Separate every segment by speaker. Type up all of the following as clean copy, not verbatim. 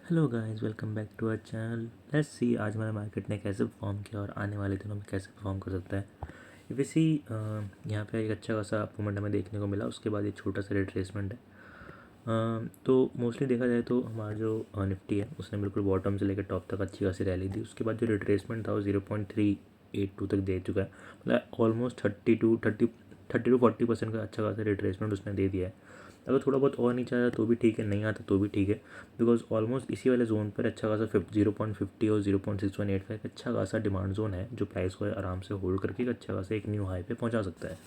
Speaker 1: Hello guys, welcome back to our channel. Let's see आज हमारे market ने कैसे परफॉर्म किया और आने वाले दिनों में कैसे परफॉर्म कर सकता है। इफ सी यहाँ पे एक अच्छा खासा मूवमेंट हमें देखने को मिला, उसके बाद एक छोटा सा रिट्रेसमेंट है। तो मोस्टली देखा जाए तो हमारा जो निफ्टी है उसने बिल्कुल बॉटम से लेकर टॉप तक अच्छी खासी रैली दी। उसके बाद जो रिट्रेसमेंट था वो 0.382 तक दे चुका है, मतलब ऑलमोस्ट 30 to 40% का अच्छा खासा रिट्रेसमेंट उसने दे दिया है। अगर थोड़ा बहुत और नीचे आया तो भी ठीक है, नहीं आता तो भी ठीक है, बिकॉज ऑलमोस्ट इसी वाले जोन पर अच्छा खासा 0.50 और 0.6185 का अच्छा खासा डिमांड जोन है, जो प्राइस को आराम से होल्ड करके एक अच्छा खासा एक न्यू हाई पे पहुंचा सकता है।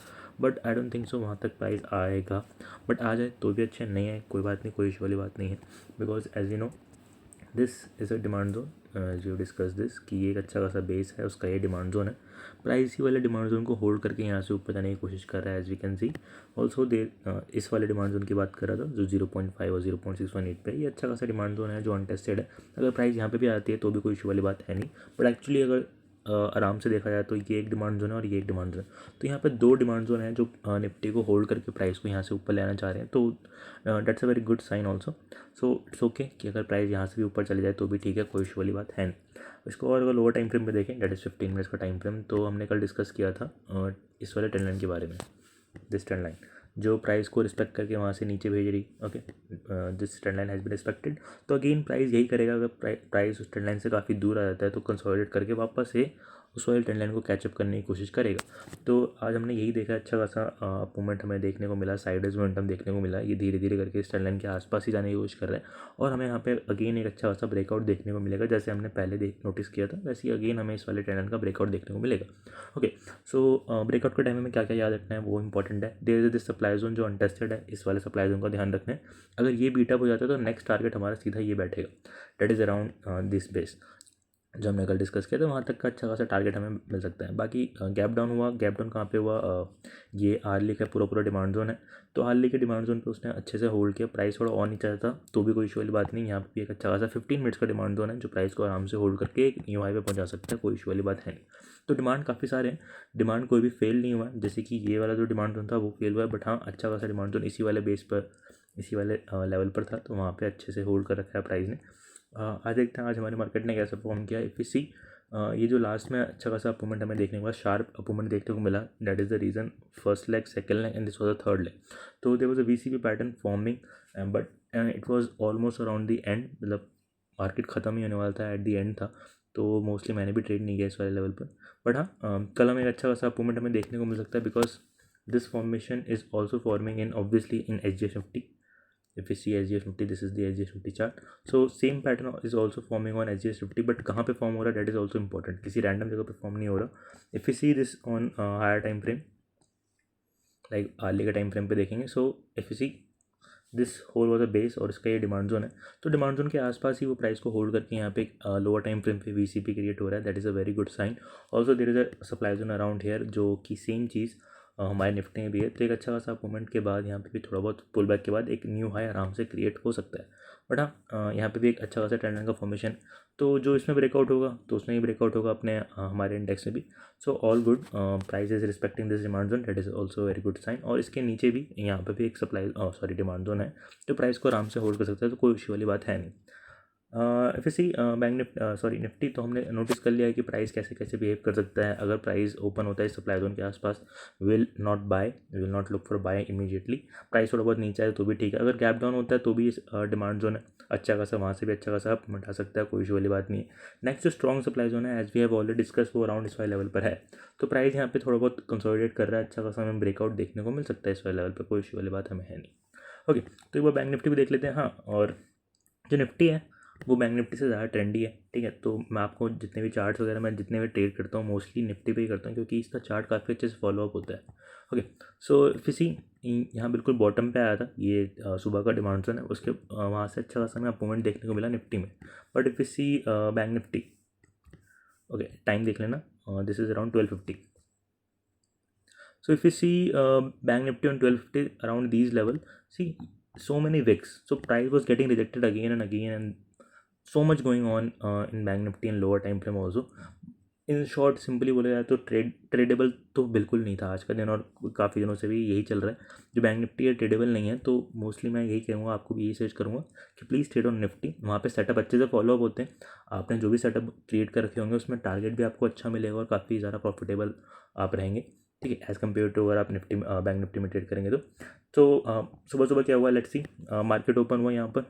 Speaker 1: But I don't think so वहाँ तक प्राइस आएगा। बट आ जाए तो भी अच्छा, नहीं है कोई बात नहीं, कोई इशू वाली बात नहीं है, because as you know this is a demand zone. जो डिस्कस दिस कि ये एक अच्छा खासा बेस है, उसका ये डिमांड जोन है। प्राइस ही वाले डिमांड जोन को होल्ड करके यहाँ से ऊपर जाने की कोशिश कर रहा है, as we can see. Also they इस वाले डिमांड जोन की बात कर रहा था जो 0.5 और 0.618 पे, ये अच्छा खासा डिमांड जोन है जो अनटेस्टेड है। अगर प्राइस यहाँ पे भी आती है तो भी कोई इशू वाली बात है नहीं। बट एक्चुअली अगर आराम से देखा जाए तो ये एक डिमांड जोन है और ये एक डिमांड जोन है। तो यहाँ पे दो डिमांड जोन है जो निफ्टी को होल्ड करके प्राइस को यहाँ से ऊपर ले आना चाह रहे हैं। तो that's a very good sign also. So it's okay कि अगर प्राइस यहाँ से भी ऊपर चले जाए तो भी ठीक है, कोई इशू वाली बात है नहीं। इसको और अगर लोअर टाइम फ्रेम पे देखें, डेट इज़ 15 मिनट्स का टाइम फ्रेम, तो हमने कल डिस्कस किया था इस वाले ट्रेंड लाइन के बारे में। दिस ट्रेंड लाइन जो प्राइस को रिस्पेक्ट करके वहाँ से नीचे भेज रही, okay, this trend line has been respected. तो अगेन प्राइस यही करेगा, अगर प्राइस उस ट्रेंड लाइन से काफ़ी दूर आ जाता है तो कंसोलिडेट करके वापस से उस वाले ट्रेंड लाइन को कैचअप करने की कोशिश करेगा। तो आज हमने यही देखा, अच्छा खासा मूवमेंट हमें देखने को मिला, साइडवेज मोमेंटम देखने को मिला। ये धीरे धीरे करके इस ट्रेंड लाइन के आसपास ही जाने की कोशिश कर रहा है और हमें यहाँ पे अगेन एक अच्छा खासा ब्रेकआउट देखने को मिलेगा। जैसे हमने पहले नोटिस किया था, वैसे ही अगेन हमें इस वाले ट्रेंड लाइन का ब्रेकआउट देखने को मिलेगा। ओके, सो ब्रेकआउट के टाइम में क्या क्या याद रखना है वो इंपॉर्टेंट है। There is this supply zone जो अनटेस्टेड है, इस वाले सप्लाई जोन का ध्यान रखना है। अगर ये बीट अप हो जाता है तो नेक्स्ट टारगेट हमारा सीधा ये बैठेगा, that is around this base जो हमने कल डिस्कस किया था। वहाँ तक का अच्छा खासा टारगेट हमें मिल सकता है। बाकी गैप डाउन हुआ, गैप डाउन कहाँ पे हुआ, ये आर्ली का पूरा पूरा डिमांड जोन है। तो आर्ली के डिमांड जोन पे उसने अच्छे से होल्ड किया, प्राइस थोड़ा और नीचे आया था तो भी कोई इशू वाली बात नहीं। यहाँ पे भी एक अच्छा खासा 15 मिनट्स का डिमांड जोन है जो प्राइस को आराम से होल्ड करके एक न्यू हाई पे पहुँचा सकता है, कोई इशू वाली बात है नहीं। तो डिमांड काफ़ी सारे हैं, डिमांड कोई भी फेल नहीं हुआ, जैसे कि ये वाला जो डिमांड जोन था वो फेल हुआ है, बट हाँ अच्छा खासा डिमांड जोन इसी वाले बेस पर, इसी वाले लेवल पर था, तो वहाँ पे अच्छे से होल्ड कर रखा है प्राइस ने। आज देखते हैं आज हमारे मार्केट ने कैसे परफॉर्म किया। इफ सी ये जो लास्ट में अच्छा खासा अपूवमेंट हमें देखने को मिला, शार्प अपूवमेंट देखने को मिला, that is the reason first leg, second leg and this was the third leg. तो there was a VCP pattern forming, but it was almost around the end, मतलब मार्केट ख़त्म ही होने वाला था, एट द एंड था। तो mostly मैंने भी ट्रेड नहीं किया इस वाले लेवल पर। बट हाँ कल हमें एक अच्छा खासा अपूवमेंट हमें देखने को मिल सकता है, because this formation is also forming in obviously in SGX50. If you see SGX50, this is the SGX50 chart. So same pattern is also forming on SGX50, but कहाँ पे फॉर्म हो रहा है that is also important, किसी random जगह पे form नहीं हो रहा। If you see this on higher time frame, like hourly का टाइम फ्रेम पे देखेंगे, सो if you see this whole was a base और इसका ये डिमांड जोन है। तो डिमांड जोन के आसपास ही वो प्राइस को होल्ड करके यहाँ पे एक लोअर टाइम फ्रेम पे VCP क्रिएट हो रहा है, that is a very good sign. Also there is a supply zone around here, जो कि सेम चीज़ हमारे निफ्टी में भी है। तो एक अच्छा खासा मूवमेंट के बाद यहाँ पे भी थोड़ा बहुत पुल बैक के बाद एक न्यू हाई आराम से क्रिएट हो सकता है। बट हाँ यहाँ पे भी एक अच्छा खासा ट्रेंड लाइन का फॉर्मेशन, तो जो इसमें ब्रेकआउट होगा तो उसमें ही ब्रेकआउट होगा अपने हमारे इंडेक्स में भी। So all good, price is respecting this demand zone, that is also very good sign. और इसके नीचे भी यहाँ पे भी एक सप्लाई सॉरी डिमांड जोन है जो प्राइस को आराम से होल्ड कर सकता है, तो कोई इशू वाली बात है नहीं। F S C bank Nifty तो हमने नोटिस कर लिया है कि प्राइस कैसे कैसे बिहेव कर सकता है। अगर प्राइस ओपन होता है सप्लाई जोन के आसपास, will not buy, will not look for buy immediately. Price थोड़ा बहुत नीचे आए तो भी ठीक है, अगर गैप डाउन होता है तो भी डिमांड जोन है अच्छा खासा, वहाँ से भी अच्छा खासा आप उठा सकता है, कोई इशू वाली बात नहीं है। नेक्स्ट जो स्ट्रॉन्ग सप्लाई जोन है, as we have already discuss, वो अराउंड इस वाले लेवल पर है। तो प्राइस यहाँ पे थोड़ा बहुत कंसोलिडेट कर रहा है, अच्छा खासा हमें ब्रेकआउट देखने को मिल सकता है इस वाले लेवल पर, कोई इशू वाली बात हमें है नहीं। ओके, तो एक बार बैंक निफ्टी भी देख लेते हैं। हाँ, और जो निफ्टी है वो बैंक निफ्टी से ज़्यादा ट्रेंडी है, ठीक है। तो मैं आपको जितने भी चार्ट्स वगैरह मैं जितने भी ट्रेड करता हूँ मोस्टली निफ्टी पे ही करता हूँ, क्योंकि इसका चार्ट काफ़ी अच्छे से फॉलोअप होता है। ओके, सो किसी यहाँ बिल्कुल बॉटम पे आया था ये सुबह का डिमांड जोन है, उसके वहाँ से अच्छा खासा हमें अपूवमेंट देखने को मिला निफ्टी में। But if you see bank Nifty, okay time देख लेना, this is around 1250। So if you see Bank Nifty on 1250 around these level, see so many wicks. So price was getting rejected again and again, and so much going on in Bank Nifty and lower time frame also. In short simply बोला जाए तो tradable तो बिल्कुल नहीं था आज का दिन, और काफ़ी दिनों से भी यही चल रहा है। जो बैंक निफ्टी है ट्रेडेबल नहीं है, तो मोस्टली मैं यही कहूँगा, आपको भी यही सजेस्ट करूँगा कि प्लीज़ ट्रेड ऑन निफ्टी। वहाँ पे सेटअप अच्छे से फॉलोअप होते हैं। आपने जो भी सेटअप क्रिएट कर रखे होंगे उसमें टारगेट भी आपको अच्छा मिलेगा और काफ़ी ज़्यादा प्रॉफिटेबल आप रहेंगे, ठीक है, एज़ कम्पेयर टू अगर आप निफ्टी बैंक निफ्टी में ट्रेड करेंगे तो सुबह सुबह क्या हुआ, लेट्स सी, मार्केट ओपन हुआ, यहाँ पर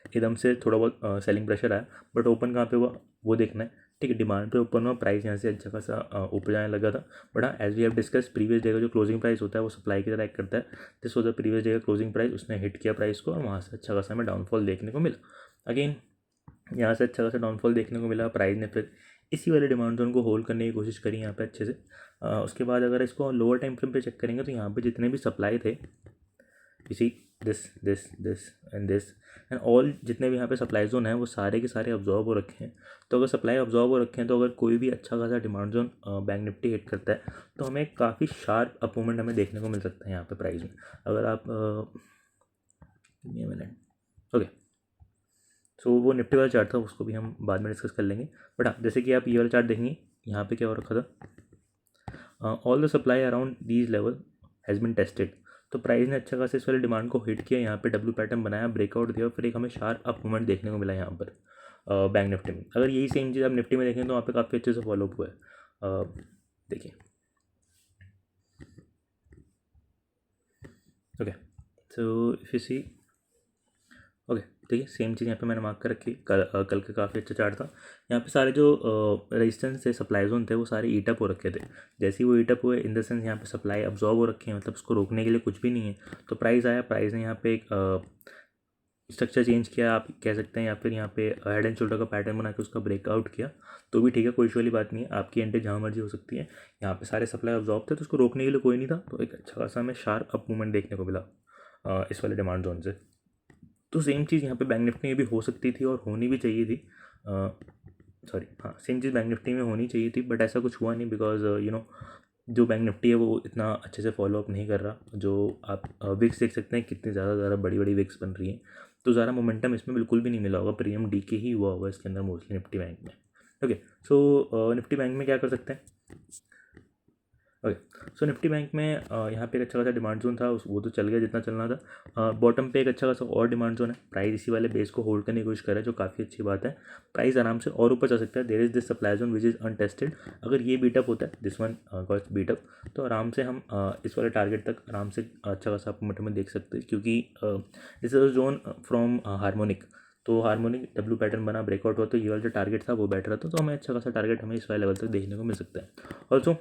Speaker 1: एकदम से थोड़ा बहुत सेलिंग प्रेशर आया, बट ओपन कहाँ पे हुआ वो देखना है, ठीक है। डिमांड पे ओपन हुआ, प्राइस यहाँ से अच्छा खासा ऊपर जाने लगा था, बट हाँ as we have discuss, previous day का जो क्लोजिंग प्राइस होता है वो सप्लाई की तरह एक्ट करता है। This was the previous day का क्लोजिंग प्राइस, उसने हिट किया प्राइस को और वहाँ से अच्छा खासा हमें डाउनफॉल देखने को मिला। अगेन यहाँ से अच्छा खासा डाउनफॉल देखने को मिला, प्राइस ने फिर इसी वाले डिमांड जोन को होल्ड करने की कोशिश करी यहाँ पे अच्छे से। उसके बाद अगर इसको लोअर टाइम फ्रेम पे चेक करेंगे तो यहाँ पे जितने भी सप्लाई थे, इसी दिस एंड ऑल, जितने भी यहाँ पे सप्लाई जोन है वो सारे के सारे अब्जॉर्ब हो रखे हैं। तो अगर सप्लाई अब्जॉर्ब हो रखे हैं तो अगर कोई भी अच्छा खासा demand zone bank Nifty hit करता है तो हमें काफ़ी शार्प अप मूवमेंट हमें देखने को मिल सकता है यहाँ पे प्राइस में। अगर आप मिनट, ओके, सो वो निफ्टी वाला चार्ट था, उसको भी हम बाद में डिस्कस कर लेंगे। बट हाँ, जैसे कि आप ये वाला चार्ट देखेंगे, यहाँ पे क्या हो रखा था, all the supply around these level has been tested. तो प्राइस ने अच्छा खासा इस वाले डिमांड को हिट किया, यहाँ पे डब्ल्यू पैटर्न बनाया, ब्रेकआउट दिया, फिर एक हमें शार्प अप मूवमेंट देखने को मिला यहाँ पर बैंक निफ्टी में। अगर यही सेम चीज़ आप निफ्टी में देखें तो वहाँ पे काफ़ी अच्छे से फॉलोअप हुआ है। देखिए, okay, so if you see, okay, देखिए सेम चीज़ यहाँ पे मैंने मार्क कर रखी। कल का काफ़ी अच्छा चार्ट था। यहाँ पे सारे जो रेजिस्टेंस थे, सप्लाई जोन थे, वो सारे ईटअप हो रखे थे। जैसे ही वो ईटअप हुए, इन द सेंस यहाँ पे सप्लाई अब्जॉर्ब हो रखी है, मतलब उसको रोकने के लिए कुछ भी नहीं है, तो प्राइस आया, प्राइस ने यहाँ पे एक स्ट्रक्चर चेंज किया आप कह सकते हैं, या फिर यहाँ पे हेड एंड शोल्डर का पैटर्न बना के उसका ब्रेकआउट किया, तो भी ठीक है, कोई इशू वाली बात नहीं है, आपकी एंट्री जहाँ मर्जी हो सकती है। यहाँ पे सारे सप्लाई अब्जॉर्ब थे तो उसको रोकने के लिए कोई नहीं था, तो एक अच्छा खासा हमें शार्प अप मूवमेंट देखने को मिला इस वाले डिमांड जोन से। तो सेम चीज़ यहाँ पे बैंक निफ्टी में भी हो सकती थी और होनी भी चाहिए थी, सॉरी, हाँ, सेम चीज़ बैंक निफ्टी में होनी चाहिए थी, बट ऐसा कुछ हुआ नहीं, बिकॉज जो बैंक निफ्टी है वो इतना अच्छे से फॉलोअप नहीं कर रहा। जो आप विक्स देख सकते हैं, कितनी ज़्यादा बड़ी बड़ी विक्स बन रही हैं, तो ज़्यादा मोमेंटम इसमें बिल्कुल भी नहीं मिला होगा, प्रीमियम डी के ही हुआ होगा इसके अंदर मोस्टली निफ्टी बैंक में। ओके, सो निफ्टी बैंक में क्या कर सकते हैं, ओके, सो निफ्टी बैंक में यहाँ पे एक अच्छा खासा डिमांड जोन था, वो तो चल गया जितना चलना था। बॉटम पे एक अच्छा खासा और डिमांड जोन है, प्राइस इसी वाले बेस को होल्ड करने की कोशिश कर रहा है, जो काफ़ी अच्छी बात है। प्राइस आराम से और ऊपर जा सकता है, there is this supply zone which is untested. अगर ये बीटअप होता है, दिस वन गॉट बीटअप, तो आराम से हम इस वाले टारगेट तक आराम से अच्छा खासा मोमेंटम में देख सकते हैं, क्योंकि this is zone from harmonic, तो हार्मोनिक डब्ल्यू पैटर्न बना, ब्रेकआउट हुआ, तो ये वाला जो टारगेट था वो बैठ रहा था, तो हमें अच्छा खासा टारगेट हमें इस वाले लेवल तक देखने को मिल सकता है। Also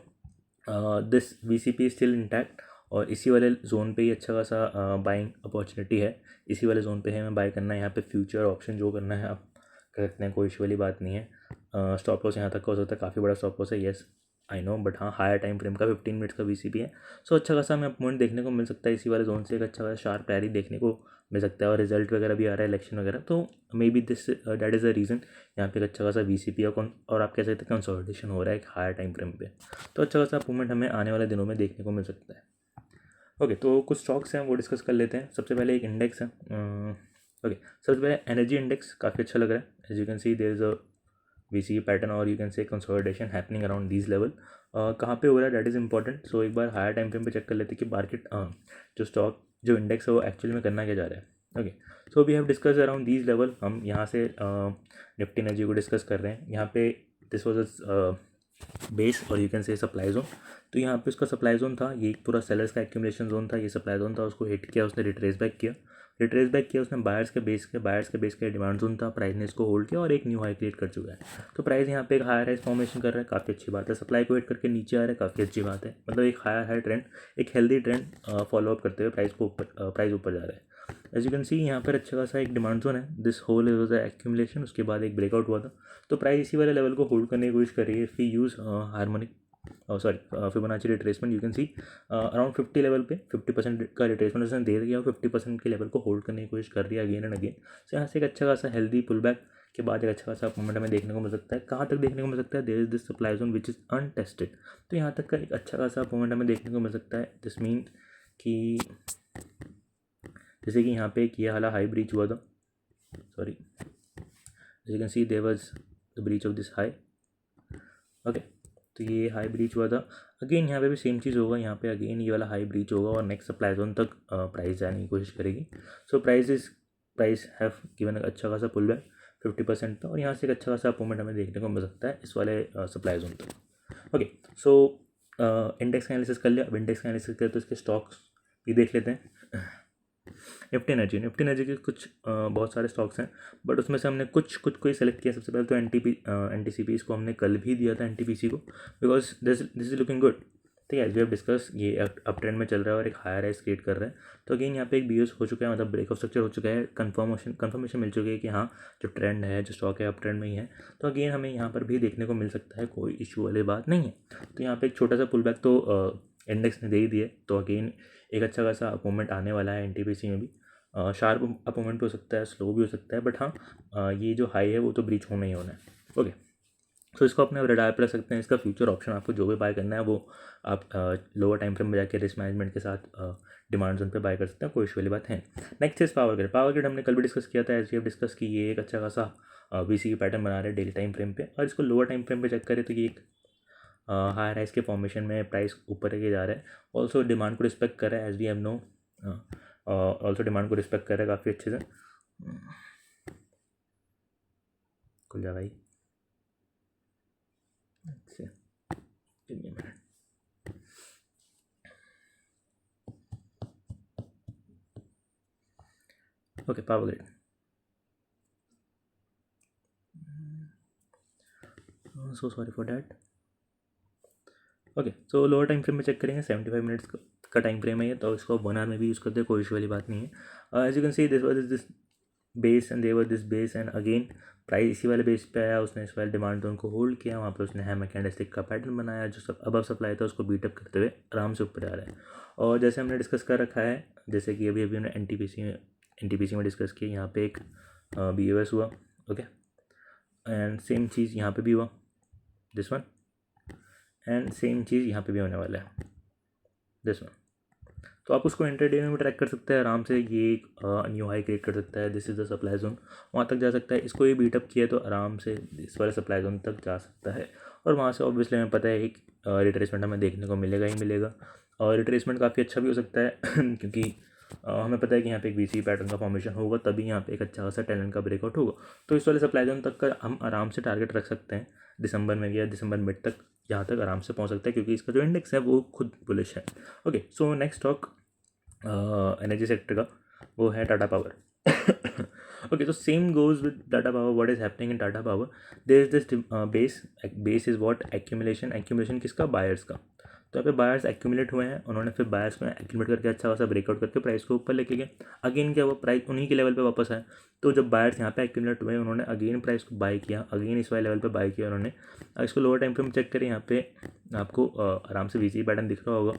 Speaker 1: this VCP still intact, और इसी वाले जोन पे ही अच्छा खासा बाइंग अपॉर्चुनिटी है, इसी वाले जोन पे है हमें बाय करना है। यहाँ पे फ्यूचर ऑप्शन जो करना है आप कर सकते हैं, कोई इशू वाली बात नहीं है। स्टॉप लॉस यहाँ तक का हो सकता है, काफ़ी बड़ा स्टॉप लॉस है, येस आई नो, बट हाँ हायर टाइम फ्रेम का 15 मिनट्स का VCP है, सो अच्छा खासा हमें पॉइंट देखने को मिल सकता है इसी वाले जोन से, एक अच्छा खासा शार्प रैली देखने को मिल सकता है। और रिजल्ट वगैरह भी आ रहा है, इलेक्शन वगैरह, तो may be this that is the reason यहाँ पे एक अच्छा खासा VCP और आप कह सकते हैं कंसोलिडेशन हो रहा है एक हायर टाइम फ्रेम पे, तो अच्छा खासा मूवमेंट हमें आने वाले दिनों में देखने को मिल सकता है। ओके, तो कुछ स्टॉक्स हैं वो डिस्कस कर लेते हैं। सबसे पहले एक इंडेक्स है, ओके, सबसे पहले एनर्जी इंडेक्स काफ़ी अच्छा लग रहा है। As you can see there is a VCP pattern और you can say consolidation happening around these level. कहाँ पे हो रहा है दैट इज़ इंपॉर्टेंट, सो एक बार हायर टाइम फ्रेम पे चेक कर लेते हैं कि मार्केट जो स्टॉक जो इंडेक्स है वो एक्चुअली में करना क्या जा रहा है। Okay, so we have discuss around these level, हम यहाँ से निफ्टी एनर्जी को डिस्कस कर रहे हैं। यहाँ पे दिस वॉज अ बेस और यू कैन से सप्लाई जोन, तो यहाँ पे उसका सप्लाई जोन था, ये पूरा सेलर्स का एक्यूमुलेशन जोन था, ये सप्लाई जोन था, उसको हिट किया, उसने रिट्रेस बैक किया, उसने बायर्स के बेस का डिमांड जोन था, प्राइस ने इसको होल्ड किया और एक न्यू हाई क्रिएट कर चुका है। तो प्राइस यहाँ पे एक हायर हाई फॉर्मेशन कर रहा है, काफ़ी अच्छी बात है। सप्लाई को हिट करके नीचे आ रहा है, काफ़ी अच्छी बात है, मतलब एक हायर हाई ट्रेंड, एक हेल्दी ट्रेंड फॉलोअप करते हुए प्राइस ऊपर जा रहा है। एज यू कैन सी यहाँ पर अच्छा खासा एक डिमांड जोन है, दिस होल इज एक्यूमुलेशन, उसके बाद एक ब्रेकआउट हुआ था, तो प्राइस इसी वाले लेवल को होल्ड करने की कोशिश कर रही है। If use harmonic Fibonacci retracement, you can C around 50 level पे 50% का रिट्रेसमेंट उसने दे दिया और 50% के लेवल को होल्ड करने की कोशिश कर रही है अगेन एंड अगेन। सो यहाँ से एक अच्छा खासा हेल्दी पुल बैक के बाद एक अच्छा खासा मूवमेंट हमें देखने को मिल सकता है। कहाँ तक देखने को मिल सकता है, there is this supply zone which is untested, तो यहाँ तक का एक अच्छा खासा मूवमेंट हमें देखने को मिल सकता है। दिस मीन कि जैसे कि यहाँ पे एक ये हाला हाई ब्रीच हुआ था, sorry, as you can see there was the breach of this high, okay, तो ये हाई ब्रीच हुआ था। अगेन यहाँ पे भी सेम चीज़ होगा, यहाँ पे अगेन ये वाला हाई ब्रीच होगा और नेक्स्ट सप्लाई जोन तक प्राइस जाने की कोशिश करेगी। सो प्राइस हैव गिवन अच्छा खासा पुल बैक 50% पे, और यहाँ से एक अच्छा खासा अपोमेंट हमें देखने को मिल सकता है इस वाले सप्लाई जोन तक। ओके, सो इंडेक्स का एनालिसिस कर लिया। अब इंडेक्स का एनालिसिस करें तो इसके स्टॉक्स भी देख लेते हैं। निफ्टी एनर्जी के कुछ बहुत सारे स्टॉक्स हैं, बट उसमें से हमने कुछ कोई सेलेक्ट किया। सबसे पहले तो NTPC इसको हमने कल भी दिया था NTPC को, because this is looking good. ठीक है, एज वी हैव डिस्कस ये अप ट्रेंड में चल रहा है और एक हायर राइज क्रिएट कर रहा है। तो अगेन यहाँ पे एक BS हो चुका है, मतलब ब्रेक ऑफ स्ट्रक्चर हो चुका है, कन्फर्मेशन मिल चुकी है कि हाँ जो ट्रेंड है, जो स्टॉक है अप ट्रेंड में ही है। तो अगेन हमें यहाँ पर भी देखने को मिल सकता है, कोई इशू वाली बात नहीं है। तो यहाँ पे एक छोटा सा पुल बैक तो इंडेक्स ने दे ही दिए, तो अगेन एक अच्छा खासा अपोमेंट आने वाला है NTPC में भी। शार्प अपोमेंट भी हो सकता है, स्लो भी हो सकता है, बट हाँ ये जो हाई है वो तो ब्रीच होना ही होना है। ओके, तो इसको अपने रडार पर रख सकते हैं। इसका फ्यूचर ऑप्शन आपको जो भी बाय करना है वो आप लोअर टाइम फ्रेम में जाकर रिस्क मैनेजमेंट के साथ डिमांड जोन पे बाय कर सकते हैं, कोई इशू वाली बात है। नेक्स्ट इज पावर ग्रिड हमने कल भी डिस्कस किया था, एज वी हैव डिस्कस की ये एक अच्छा खासा VC पैटर्न बना रहे हैं डेली टाइम फ्रेम पे, और इसको लोअर टाइम फ्रेम पे चेक करें तो ये एक हाई राइज के फॉर्मेशन में प्राइस ऊपर लेके जा रहा है। ऑल्सो डिमांड को रिस्पेक्ट कर रहा है, as we have know, also demand को रिस्पेक्ट कर रहा है काफ़ी अच्छे से। खुल जा भाई, अच्छा minute. Okay, power grid, so sorry for that. Okay, so lower time frame में चेक करेंगे, 75 मिनट्स का टाइम फ्रेम है ये, तो इसको 1 आवर में भी यूज़ करते हैं, कोई इशू वाली बात नहीं है। As you can see this base and there this base, and again price इसी वाले बेस पे आया, उसने इस वाले डिमांड जोन को होल्ड किया, वहाँ पे उसने हैमर कैंडलस्टिक का पैटर्न बनाया, जो सब अबव सप्लाई था उसको बीटअप करते हुए आराम से ऊपर आ रहा है। और जैसे हमने डिस्कस कर रखा है, जैसे कि अभी हमने NTPC में डिस्कस किया, यहाँ पे एक BOS हुआ। ओके, एंड सेम चीज़ यहाँ पे भी हुआ, दिस वन, एंड सेम चीज़ यहाँ पे भी होने वाला है, दिस वन। तो आप उसको इंटरडे में ट्रैक कर सकते हैं आराम से, ये एक न्यू हाई क्रिएट कर सकता है, this is the supply zone, वहाँ तक जा सकता है। इसको ये बीटअप किया तो आराम से इस वाले सप्लाई जोन तक जा सकता है, और वहाँ से ऑब्वियसली हमें पता है एक रिट्रेसमेंट हमें देखने को मिलेगा ही मिलेगा, और रिट्रेसमेंट काफ़ी अच्छा भी हो सकता है क्योंकि हमें पता है कि यहाँ पे एक VC पैटर्न का फॉर्मेशन होगा, तभी यहाँ पे एक अच्छा खासा टैलेंट का ब्रेकआउट होगा। तो इस वाले सप्लाई जोन तक का हम आराम से टारगेट रख सकते हैं, दिसंबर में या दिसंबर मिड तक यहाँ तक आराम से पहुँच सकता है, क्योंकि इसका जो इंडेक्स है वो खुद बुलिश है। Okay, so next stock energy sector का वो है टाटा पावर। ओके, तो same goes with Tata Power, what is happening in Tata Power, there is this base is what accumulation किसका, बायर्स का। तो यहाँ पे बायर्स एक्यूमुलेट हुए हैं, उन्होंने फिर बायर्स को एक्यूमुलेट करके अच्छा खासा ब्रेकआउट करके प्राइस को ऊपर लेके गए। अगेन क्या हुआ, प्राइस उन्हीं के लेवल पे वापस आया। तो जब बायर्स यहाँ पे एक्यूमुलेट हुए, उन्होंने अगेन प्राइस को बाय किया, अगेन इस वाले लेवल पे बाय किया उन्होंने। इसको लोअर टाइम फ्रेम चेक करें, यहाँ पे आपको आराम से VC पैटर्न दिख रहा होगा,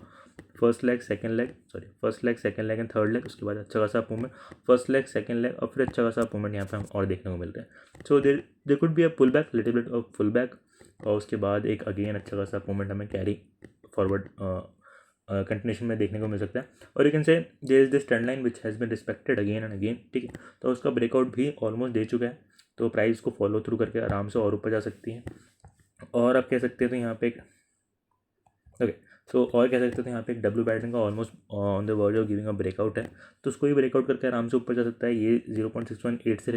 Speaker 1: first leg second leg and third leg, उसके बाद अच्छा खासा अपोमेंट, फर्स्ट लेग सेकंड लेग और फिर अच्छा खासा अपोमेंट यहाँ पे हम और देखने को मिल रहा है। So there could be a pull back, little bit of pull back, और उसके बाद एक अगेन अच्छा खासा अपोमेंट हमें कैरी फॉरवर्ड कंटिन्यूशन में देखने को मिल सकता है। और you can say there is this trend line which has been respected again and again. ठीक है, तो उसका ब्रेकआउट भी ऑलमोस्ट दे चुका है, तो प्राइस को फॉलो थ्रू करके आराम से और ऊपर जा सकती है। और आप कह सकते हैं तो यहाँ पे एक ओके, सो और कह सकते थे यहाँ पे एक W पैटर्न का almost on the verge of giving a breakout है, तो उसको भी ब्रेकआउट करके आराम से ऊपर जा सकता है। ये 0.618 से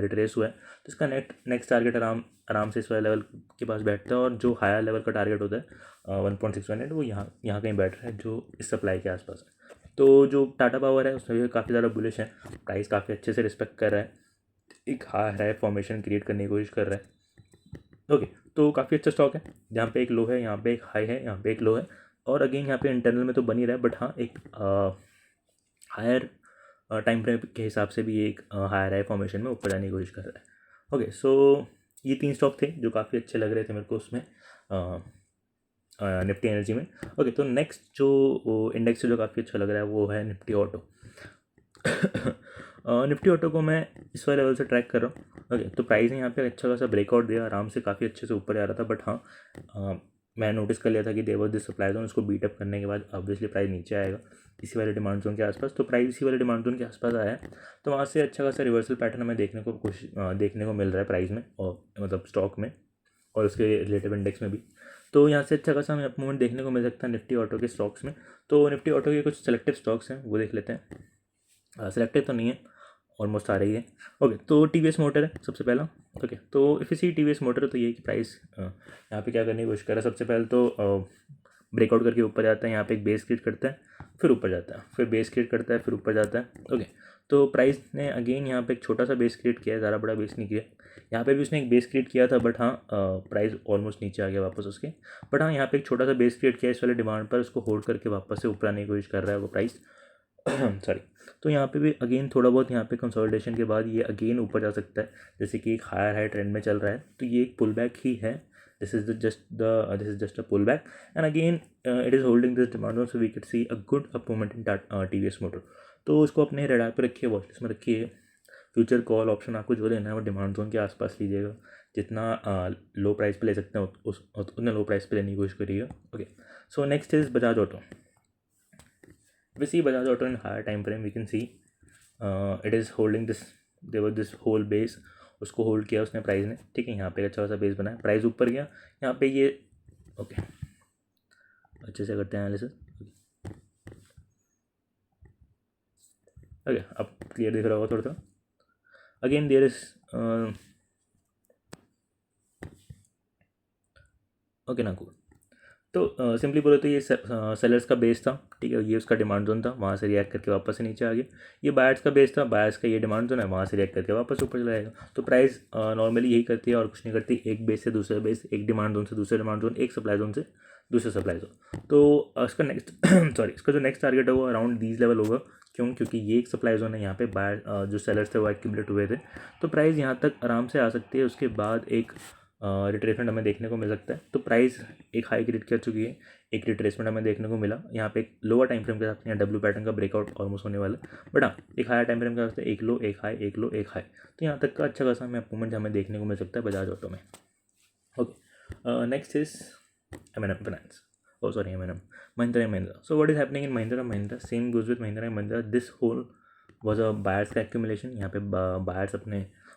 Speaker 1: रिट्रेस हुआ है, तो इसका नेक्स्ट टारगेट आराम से इस वाले लेवल के पास बैठता है, और जो हायर लेवल का टारगेट होता है 1.618 वो यहाँ कहीं बैठ रहा है, जो इस सप्लाई के आसपास है। तो जो टाटा पावर है उसमें भी काफ़ी ज़्यादा बुलिश है, प्राइस काफ़ी अच्छे से रिस्पेक्ट कर रहा है, एक हाई फॉर्मेशन क्रिएट करने की कोशिश कर रहा है। ओके, तो काफ़ी अच्छा स्टॉक है, जहाँ पे एक लो है, यहाँ पे एक हाई है, यहाँ पे एक लो है, और अगेन यहाँ पे इंटरनल में तो बन ही रहा है, बट हाँ एक हायर टाइम फ्रेम के हिसाब से भी एक हायर हाई फॉर्मेशन में ऊपर जाने की कोशिश कर रहा है। ओके, सो ये 3 स्टॉक थे जो काफ़ी अच्छे लग रहे थे मेरे को उसमें निफ्टी एनर्जी में। ओके, तो नेक्स्ट जो इंडेक्स जो काफ़ी अच्छा लग रहा है वो है निफ्टी ऑटो। निफ्टी ऑटो को मैं इस वाले लेवल से ट्रैक कर रहा हूँ। ओके, तो प्राइस ने यहाँ पे अच्छा खासा ब्रेकआउट दिया, आराम से काफ़ी अच्छे से ऊपर आ रहा था, बट हाँ मैं नोटिस कर लिया था कि देवर दिस सप्लाई जोन, उसको बीटअप करने के बाद ऑब्वियसली प्राइस नीचे आएगा इसी वाले डिमांड जोन के आसपास। तो प्राइस इसी वाले डिमांड जोन के आसपास आया है, तो वहाँ से अच्छा खासा रिवर्सल पैटर्न हमें देखने को मिल रहा है प्राइस में, और मतलब स्टॉक में। और उसके रिलेटिव इंडेक्स में भी। तो यहाँ से अच्छा खासा हमें अप मूवमेंट देखने को मिल सकता है निफ्टी ऑटो के स्टॉक्स में। तो निफ्टी ऑटो के कुछ सेलेक्टिव स्टॉक्स हैं वो देख लेते हैं। सेलेक्टिव तो नहीं है, ऑलमोस्ट आ रही है। ओके, तो टी वी एस मोटर है सबसे पहला। ओके, तो इफ इसी टी वी एस मोटर तो ये कि प्राइस यहाँ पे क्या करने की कोशिश कर रहा है। सबसे पहले तो ब्रेकआउट करके ऊपर जाता है, यहाँ पे एक बेस क्रिएट करता है, फिर ऊपर जाता है, फिर बेस क्रिएट करता है, फिर ऊपर जाता है। ओके, तो प्राइस ने अगेन यहाँ पे एक छोटा सा बेस क्रिएट किया है, ज़्यादा बड़ा बेस नहीं किया। यहाँ पे भी उसने एक बेस क्रिएट किया था, बट हाँ प्राइस ऑलमोस्ट नीचे आ गया वापस उसके। बट हाँ यहाँ पे एक छोटा सा बेस क्रिएट किया इस वाले डिमांड पर, उसको होल्ड करके वापस से ऊपर आने की कोशिश कर रहा है वो प्राइस। सॉरी। तो यहाँ पे भी अगेन थोड़ा बहुत यहाँ पे कंसोलिडेशन के बाद ये अगेन ऊपर जा सकता है, जैसे कि एक हायर हाई ट्रेंड में चल रहा है। तो ये एक पुल बैक ही है, this is just a pull back, and again it is holding this demand, so we can see a good up movement in T V S Motor. तो उसको अपने रडार पे रखिए, वॉच लिस्ट में रखिए। फ्यूचर कॉल ऑप्शन आपको जो लेना है वो डिमांड जोन के आसपास लीजिएगा, जितना लो प्राइस पे ले सकते हैं उतने लो प्राइस पे लेने की कोशिश करिएगा। Okay, so next is Bajaj auto. we see Bajaj Auto in higher time frame, we can see it is holding this, there was this whole base, उसको होल्ड किया उसने प्राइस ने। ठीक है, यहाँ पे अच्छा खासा बेस बनाया, प्राइस ऊपर गया यहाँ पे ये। ओके, अच्छे से करते हैं एनालिसिस। ओके, अब क्लियर दिख रहा होगा थोड़ा सा। अगेन देयर इज ओके ना कूल। तो सिंपली बोले तो ये सेलर्स का बेस था। ठीक है, ये उसका डिमांड जोन था, वहाँ से रिएक्ट करके वापस से नीचे आ गया। ये बायर्स का बेस था, बायर्स का ये डिमांड जोन है, वहाँ से रिएक्ट करके वापस ऊपर चला जाएगा। तो प्राइस नॉर्मली यही करती है और कुछ नहीं करती, एक बेस से दूसरे बेस, एक डिमांड जोन से दूसरे डिमांड जोन, एक सप्लाई जोन से दूसरे सप्लाई जोन। तो इसका नेक्स्ट सॉरी, इसका जो नेक्स्ट टारगेट है वो अराउंड दीज लेवल होगा। क्योंकि ये एक सप्लाई जोन है, यहाँ पे बायर जो सेलर्स थे वो एक्यूमुलेट हुए थे। तो प्राइस यहाँ तक आराम से आ सकती है, उसके बाद एक रिट्रेसमेंट हमें देखने को मिल सकता है। तो प्राइस एक हाई क्रिएट कर चुकी है, एक रिट्रेसमेंट हमें देखने को मिला। यहाँ पे एक लोअर टाइम फ्रेम के साथ यहाँ डब्ल्यू पैटर्न का ब्रेकआउट ऑलमोस्ट होने वाला है, बट हाँ एक हायर टाइम फ्रेम के साथ एक लो एक हाई, एक लो एक हाई। तो यहाँ तक का अच्छा खासा हमें मूवमेंट हमें देखने को मिल सकता है बजाज ऑटो में। Okay, next is M&M finance, oh sorry M&M, Mahindra and Mahindra. So what is happening in Mahindra and Mahindra? Same goes with Mahindra and Mahindra. This whole was a buyers का accumulation. यहाँ पे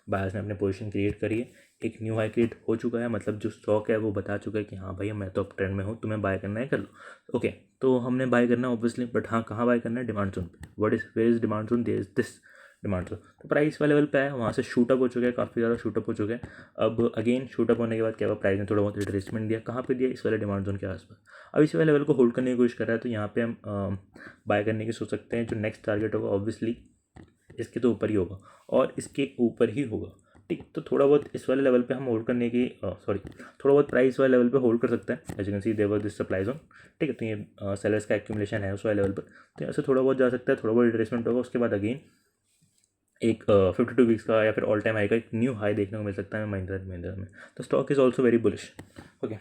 Speaker 1: buyers ने अपने position create करी है, एक new high create हो चुका है। मतलब जो स्टॉक है वो बता चुका है कि हाँ भैया मैं तो अब ट्रेंड में हूँ, तुम्हें बाय करना है कर लो। ओके, तो हमने बाय करना है ऑब्वियसली, बट हाँ कहाँ बाय करना है, डिमांड जोन पे। What is where is demand zone, there is this demand zone. तो प्राइस वाले लेवल पे है, वहाँ से शूटअप हो चुका है, काफ़ी ज़्यादा शूटअप हो चुका है। अब अगेन शूटअप होने के बाद क्या हुआ, प्राइस ने थोड़ा बहुत रिट्रेसमेंट दिया, कहाँ पे दिया, इस वाले डिमांड जोन के आसपास। अब इसी वाले लेवल को होल्ड करने की कोशिश कर रहा है, तो यहाँ पे हम बाय करने की सोच सकते हैं। जो नेक्स्ट टारगेट होगा ऑब्वियसली इसके तो ऊपर ही होगा और इसके ऊपर ही होगा। ठीक, तो थोड़ा बहुत इस वाले लेवल पे हम होल्ड करने की थोड़ा बहुत प्राइस वाले लेवल पे होल्ड कर सकते हैं। As you can see there was this supply zone. ठीक है, तो ये सेलर्स का एक्यूमुलेशन है उस वाले लेवल पर, तो यहाँ से थोड़ा बहुत जा सकता है, थोड़ा बहुत रिट्रेसमेंट होगा, उसके बाद अगेन एक 52 वीक्स का या फिर ऑल टाइम हाई का एक न्यू हाई देखने को मिल सकता है महिंद्रा में। तो stock is also very bullish. Okay,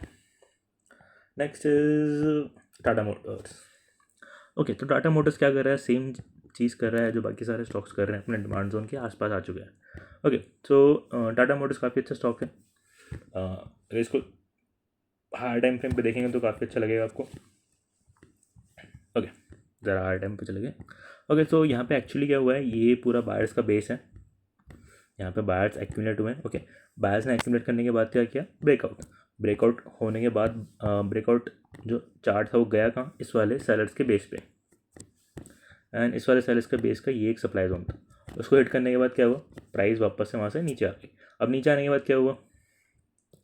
Speaker 1: next is Tata Motors. Okay, तो टाटा मोटर्स क्या कर रहा है, सेम चीज़ कर रहा है जो बाकी सारे स्टॉक्स कर रहे हैं, अपने डिमांड जोन के आसपास आ चुके हैं। ओके, सो टाटा मोटर्स काफ़ी अच्छा स्टॉक है। अगर इसको हायर टाइम फ्रेम पे देखेंगे तो काफ़ी अच्छा लगेगा आपको। ओके, ज़रा हायर टाइम पे चले गए। ओके, तो यहाँ पे एक्चुअली क्या हुआ है, ये पूरा बायर्स का बेस है, यहाँ पे बायर्स एक्यूमुलेट हुए हैं। ओके, बायर्स ने एक्यूमुलेट करने के बाद क्या किया, ब्रेकआउट होने के बाद ब्रेकआउट जो चार्ट था वो गया कहाँ, इस वाले सेलर्स के बेस पे, एंड इस वाले सेलर्स के बेस का ये एक सप्लाई जोन था। उसको हिट करने के बाद क्या हुआ, प्राइस वापस से वहाँ से नीचे आ गई। अब नीचे आने के बाद क्या हुआ,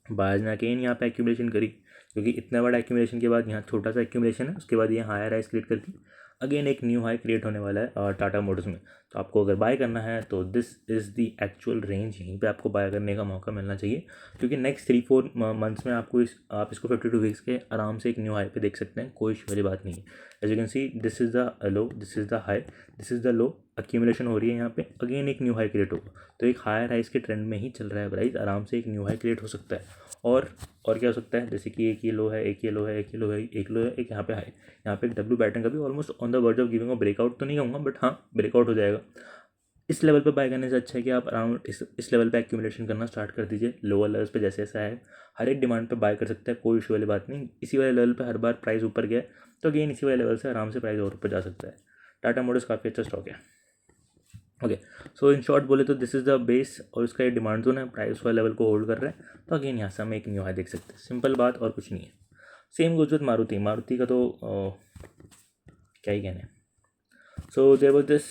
Speaker 1: बायर्स ने अगेन यहाँ पे एक्यूमुलेशन करी, क्योंकि इतना बड़ा एक्यूमुलेशन के बाद यहाँ छोटा सा एक्यूमुलेशन है, उसके बाद ये हायर हाइस क्रिएट करके अगेन एक न्यू हाई क्रिएट होने वाला है टाटा मोटर्स में। तो आपको अगर बाय करना है तो this is the actual range, यहीं पे आपको बाय करने का मौका मिलना चाहिए, क्योंकि नेक्स्ट 3-4 मंथ्स में आपको आप इसको 52 वीक्स के आराम से एक न्यू हाई पे देख सकते हैं, कोई इशू वाली बात नहीं है। As you can see this is the low, this is the high, this is the low, accumulation हो रही है यहाँ पे, अगेन एक न्यू हाई क्रिएट होगा। तो एक हायर हाइस के ट्रेंड में ही चल रहा है प्राइस, आराम से एक न्यू हाई क्रिएट हो सकता है। और क्या हो सकता है, जैसे कि एक ये लो है, एक ये लो है, एक ये लो है, एक लो है, एक यहाँ पे हाई, यहाँ पे एक डब्ल्यू पैटर्न का भी almost on the verge of giving breakout तो नहीं कहूँगा, बट हाँ ब्रेकआउट हो जाएगा। इस लेवल पे बाय करने से अच्छा है कि आप अराउंड इस लेवल पे एक्यूमुलेशन करना स्टार्ट कर दीजिए। लोअर लेवल्स पे जैसे ऐसा है, हर एक डिमांड पे बाय कर सकते हैं, कोई इशू वाली बात नहीं। इसी वाले लेवल पे हर बार प्राइस ऊपर गया तो अगेन इसी वाले लेवल से आराम से प्राइस और ऊपर जा सकता है। टाटा मोटर्स काफ़ी अच्छा स्टॉक है। ओके, सो इन शॉर्ट बोले तो दिस इज़ द बेस और इसका ये डिमांड जोन है, प्राइस वाले लेवल को होल्ड कर रहा है। तो अगेन यहाँ से हम एक न्यू हाई देख सकते हैं, सिंपल बात और कुछ नहीं है। Same goes with Maruti. Maruti का तो क्या ही कहना है। So there was this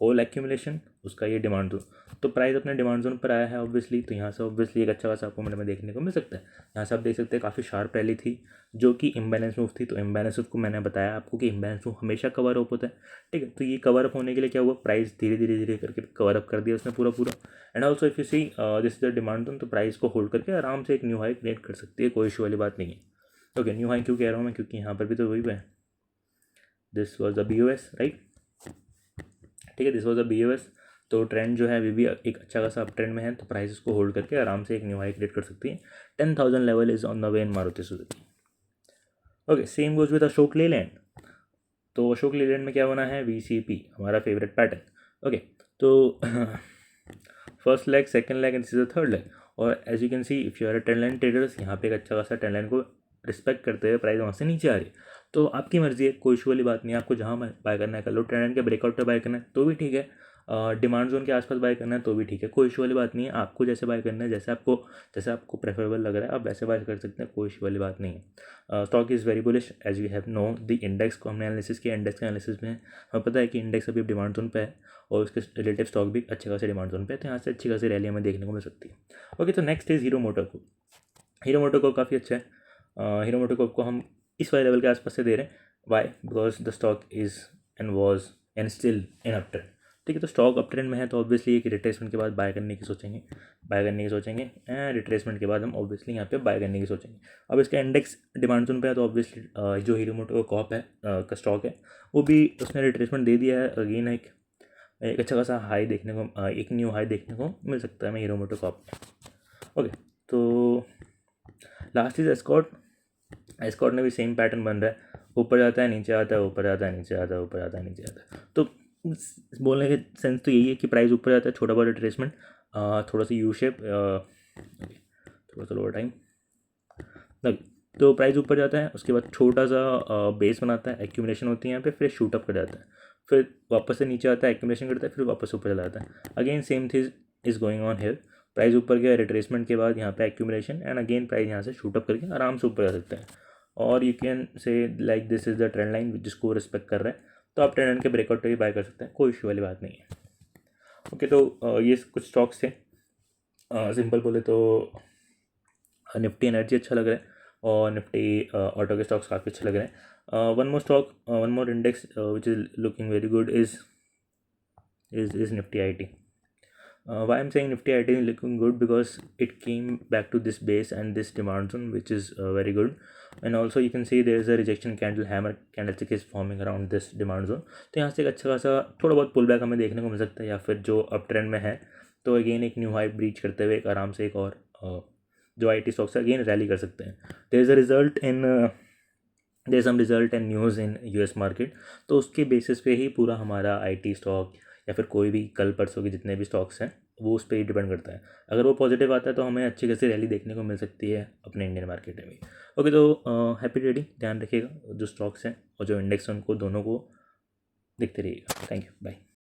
Speaker 1: whole accumulation, उसका ये डिमांड जोन, तो प्राइस अपने डिमांड जोन पर आया है ऑब्वियसली। तो यहाँ से ऑब्वियसली एक अच्छा खासा आपको में देखने को मिल सकता है। यहाँ से आप देख सकते हैं काफ़ी शार्प रैली थी जो कि इम्बैलेंस मूव थी। तो इम्बैलेंस मूव को मैंने बताया आपको कि इम्बैलेंस मूव हमेशा कवर अप होता है, ठीक है। तो ये कवर अप होने के लिए क्या हुआ, प्राइस धीरे धीरे धीरे करके कवर अप कर दिया उसने पूरा पूरा। And also if you see this is the demand zone, तो प्राइस को होल्ड करके आराम से एक न्यू हाई क्रिएट कर सकती है, कोई इशू वाली बात नहीं है। ओके, न्यू हाई क्यों कह रहा हूँ मैं, क्योंकि यहाँ पर भी तो वही है, this was the BOS right, ठीक है, दिस वॉज अ BOS। तो ट्रेंड जो है अभी भी एक अच्छा खासा अप ट्रेंड में है, तो प्राइस को होल्ड करके आराम से एक न्यू हाई क्रिएट कर सकती है। 10,000 level is on the way in Maruti Suzuki. Okay, same goes with Ashok Leyland. तो अशोक लेलैंड में क्या बना है, VCP, हमारा फेवरेट पैटर्न। ओके, तो first leg, second leg and this is the third leg. और as you can see if you are a trend line traders, यहाँ पे एक अच्छा खासा ट्रेंड लाइन को रिस्पेक्ट करते हुए प्राइस वहाँ से नीचे आ रही है। तो आपकी मर्जी है, कोई इशू वाली बात नहीं है, आपको जहाँ बाय करना है कर लो। ट्रेंड लाइन के ब्रेकआउट पे बाय करना है तो भी ठीक है, डिमांड जोन के आसपास बाय करना है तो भी ठीक है, कोई इशू वाली बात नहीं है। आपको जैसे बाय करना है, जैसे आपको प्रेफरेबल लग रहा है, आप वैसे बाय कर सकते हैं, कोई इशू वाली बात नहीं है। Stock is very bullish as we have know the index को हमने एनालिसिस किया। इंडेक्स के एनालिसिस में हमें पता है कि इंडेक्स अभी डिमांड जोन पे है और उसके रिलेटिव स्टॉक भी अच्छे खासे डिमांड जोन पे है, तो यहाँ से अच्छी खासी रैली हमें देखने को मिल सकती है। ओके, तो next is hero MotoCorp. Hero MotoCorp काफ़ी अच्छा है। हीरो मोटोकॉर्प को हम इस वाले लेवल के आसपास से दे रहे हैं। Why, because the stock is and was and still in up trend, ठीक है। तो स्टॉक अप ट्रेंड में है तो ऑब्वियसली एक रिट्रेसमेंट के बाद बाय करने की सोचेंगे, एंड रिट्रेसमेंट के बाद हम ऑब्वियसली यहाँ पे बाय करने की सोचेंगे। अब इसका इंडेक्स डिमांड जोन पे है, तो ऑब्वियसली जो हीरो मोटोकॉर्प है का स्टॉक है वो भी उसने रिट्रेसमेंट दे दिया है। अगेन एक अच्छा खासा हाई देखने को, एक न्यू हाई देखने को मिल सकता है हमें हीरो मोटोकॉर्प में। ओके, तो लास्ट इज एस्कॉर्ट। एस्कॉर्ट में भी सेम पैटर्न बन रहा है, ऊपर जाता है नीचे आता है, ऊपर जाता है नीचे आता है, ऊपर जाता है नीचे आता है। तो बोलने के सेंस तो यही है कि प्राइस ऊपर जाता है, छोटा बड़ा रिट्रेसमेंट, थोड़ा सा यू शेप, थोड़ा सा लोअर टाइम, तो प्राइस ऊपर जाता है, उसके बाद छोटा सा बेस बनाता है, एक्यूमुलेशन होती है यहाँ पे, फिर शूट अप कर जाता है, फिर वापस से नीचे आता है, एक्यूमुलेशन करता है, फिर वापस ऊपर चला जाता है। Again same thing is going on here, price ऊपर गया, रिट्रेसमेंट के बाद यहाँ पे एक्यूमुलेशन, एंड अगेन प्राइस यहाँ से शूट अप करके आराम से ऊपर जा सकता है। और यू कैन से like this is the trend line जिसको रिस्पेक्ट कर रहा है, तो आप ट्रेंड लाइन के ब्रेकआउट पे भी बाय कर सकते हैं, कोई इशू वाली बात नहीं है। ओके, तो ये कुछ स्टॉक्स थे। सिंपल बोले तो निफ्टी एनर्जी अच्छा लग रहा है और निफ्टी ऑटो के स्टॉक्स काफ़ी अच्छे लग रहे हैं। One more index which is looking very good is Nifty IT। Why I'm saying Nifty IT is looking good, because it came back to this base and this demand zone, which is very good. And also you can see there is a rejection candle, hammer candlestick is forming around this demand zone. तो यहाँ से एक अच्छा खासा थोड़ा बहुत pull back हमें देखने को मिल सकता है, या फिर जो अप ट्रेंड में है तो अगेन एक न्यू हाई ब्रीच करते हुए एक आराम से एक और जो IT स्टॉक्स है अगेन रैली कर सकते हैं। There is a result in their some result and news in US market, तो उसके बेसिस पे ही पूरा हमारा IT स्टॉक या फिर कोई भी कल परसों के जितने भी स्टॉक्स हैं वो उस पर ही डिपेंड करता है। अगर वो पॉजिटिव आता है तो हमें अच्छी खासी रैली देखने को मिल सकती है अपने इंडियन मार्केट में भी। ओके, तो हैप्पी ट्रेडिंग, ध्यान रखिएगा जो स्टॉक्स हैं और जो इंडेक्स हैं उनको दोनों को देखते रहिएगा। Thank you, bye.